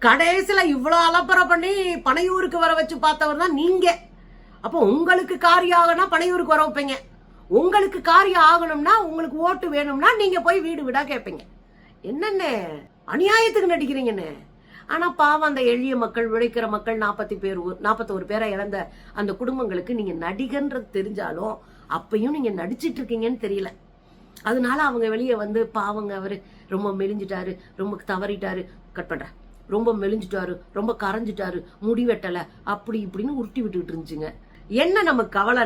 கடைசியில இவ்வளவு அலப்பறை பண்ணி பனையூருக்கு வர வச்சு பார்த்தவர் தான் நீங்க. அப்போ உங்களுக்கு காரியம் ஆகணும்னா பனையூருக்கு வர வைப்பீங்க, உங்களுக்கு காரியம் ஆகணும்னா உங்களுக்கு ஓட்டு வேணும்னா நீங்க போய் வீடு வீடா கேட்பீங்க. என்னென்ன அநியாயத்துக்கு நடிக்கிறீங்கன்னு. ஆனா பாவம் அந்த எளிய மக்கள், உழைக்கிற மக்கள், 41 பேரை இழந்த அந்த குடும்பங்களுக்கு நீங்க நடிகன்றது தெரிஞ்சாலும் அப்பயும் நீங்க நடிச்சிட்டு இருக்கீங்கன்னு தெரியல. அதனால அவங்க வெளியே வந்து பாவங்க அவரு ரொம்ப மெலிஞ்சிட்டாரு, ரொம்ப தவறிட்டாரு, கட் பண்ற, ரொம்ப மெலிஞ்சிட்டாரு, ரொம்ப கரைஞ்சிட்டாரு, முடி வெட்டல, அப்படி இப்படின்னு உருட்டி விட்டுக்கிட்டு இருந்துச்சுங்க. என்ன நமக்கு கவலை?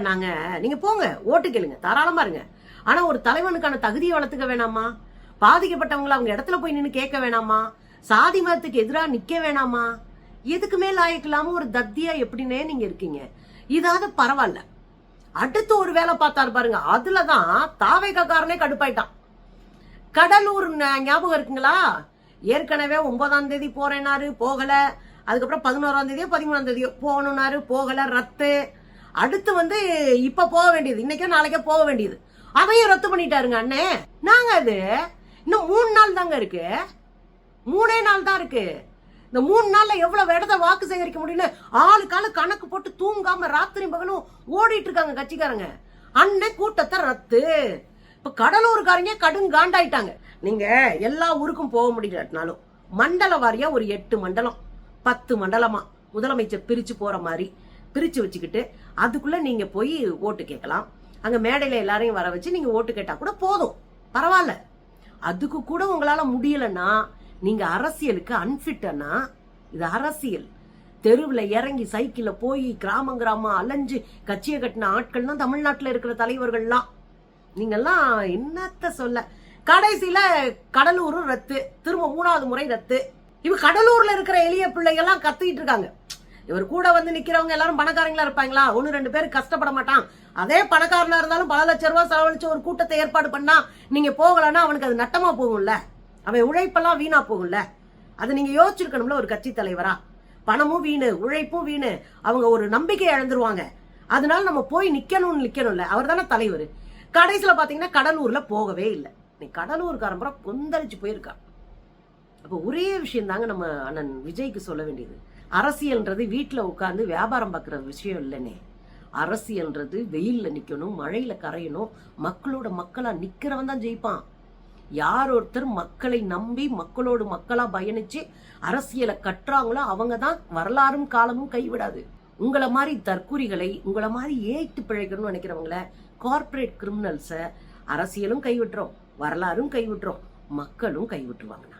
நீங்க போங்க, ஓட்டு கேளுங்க, தாராளமா இருங்க. ஆனா ஒரு தலைவனுக்கான தகுதியை வளர்த்துக்க வேணாமா? பாதிக்கப்பட்டவங்களை அவங்க இடத்துல போய் நின்று கேட்க வேணாமா? சாதி மதத்துக்கு எதிராக நிக்க வேணாமா? எதுக்குமே லாயக்கில்லாம ஒரு தத்தியா எப்படின்னே நீங்க இருக்கீங்க. இதாவது பரவாயில்ல. அடுத்து ஒரு வேலை பார்த்தாரு பாருங்க, அதுலதான் தாவேக்காரனே கடுப்பாயிட்டான். கடலூர் ஞாபகம் இருக்குங்களா? ஏற்கனவே 9ஆம் தேதி போறேனாரு, போகல. அதுக்கப்புறம் 11ஆம் தேதியோ 13ஆம் தேதியோ போகணும்னாரு, போகல, ரத்து. அடுத்து வந்து இப்ப போக வேண்டியது, இன்னைக்கோ நாளைக்கோ போக வேண்டியது, அதையும் ரத்து பண்ணிட்டாருங்க அண்ணே. நாங்க அது இன்னும் 3 நாள் தாங்க இருக்கு, 3 நாள் தான் இருக்கு. இந்த 3 நாள்ல எவ்வளவு இடத்த வாக்கு சேகரிக்க முடியல, ஆளுக்கால கணக்கு போட்டு தூங்காம ராத்திரி பகலும் ஓடிட்டு இருக்காங்க கட்சிக்காரங்க. அண்ணன் கூட்டத்தை ரத்து. இப்ப கடலூருக்காரங்க கடுங்காண்டாயிட்டாங்க. நீங்க எல்லா ஊருக்கும் போக முடியலனாலும் மண்டல வாரியா ஒரு 8 மண்டலம் 10 மண்டலமா முதலமைச்சர் பிரிச்சு போற மாதிரி பிரிச்சு வச்சுக்கிட்டு அதுக்குள்ள நீங்க போய் ஓட்டு கேட்கலாம். அங்க மேடையில எல்லாரையும் வர வச்சு நீங்க ஓட்டு கேட்டா கூட போதும், பரவாயில்ல. அதுக்கு கூட உங்களால முடியலன்னா நீங்க அரசியலுக்கு அன்பிட்டனா? இது அரசியல். தெருவுல இறங்கி சைக்கிள்ல போய் கிராமம் அலைஞ்சு கட்சியை கட்டின ஆட்கள் தான் தமிழ்நாட்டுல இருக்கிற தலைவர்கள்லாம். நீங்கெல்லாம் என்னத்த சொல்ல. கடைசியில கடலூரும் ரத்து, திரும்ப 3வது முறை ரத்து. இவ கடலூர்ல இருக்கிற எளிய பிள்ளைகள்லாம் கத்திட்டு இருக்காங்க. இவர் கூட வந்து நிக்கிறவங்க எல்லாரும் பணக்காரங்களா இருப்பாங்களா? 1-2 பேர் கஷ்டப்பட மாட்டான். அதே பணக்காரனா இருந்தாலும் பல லட்சம் ரூபாய் செலவழிச்சு ஒரு கூட்டத்தை ஏற்பாடு பண்ணா நீங்க போகலன்னா அவனுக்கு அது நட்டமா போகும்ல, அவன் உழைப்பெல்லாம் வீணா போகும்ல. அது நீங்க யோசிச்சிருக்கணும்ல ஒரு கட்சி தலைவரா. பணமும் வீணு, உழைப்பும் வீணு, அவங்க ஒரு நம்பிக்கை இழந்துருவாங்க. அதனால நம்ம போய் நிக்கணும்ல. அவர் தானே தலைவர். கடைசியில பாத்தீங்கன்னா கடலூர்ல போகவே இல்லை. நீ கடலூர்காரம்புறம் கொந்தளிச்சு போயிருக்கா. அப்ப ஒரே விஷயம் தாங்க நம்ம அண்ணன் விஜய்க்கு சொல்ல வேண்டியது. அரசியல்ன்றது வீட்டுல உட்கார்ந்து வியாபாரம் பார்க்கற விஷயம் இல்லைன்னே. அரசியல்ன்றது வெயில்ல நிக்கணும், மழையில கரையணும், மக்களோட மக்களா நிக்கிறவன் தான் ஜெயிப்பான். யார் ஒருத்தர் மக்களை நம்பி மக்களோடு மக்களா பயணிச்சு அரசியலை கட்டுறாங்களோ அவங்க தான் வரலாறும் காலமும் கைவிடாது. உங்களை மாதிரி தற்கூரிகளை, உங்களை மாதிரி ஏய்த்து பிழைக்கணும்னு நினைக்கிறவங்கள, கார்பரேட் கிரிமினல்ஸ அரசியலும் கைவிட்டுரும், வரலாறும் கைவிட்டுரும், மக்களும் கைவிட்டுருவாங்க.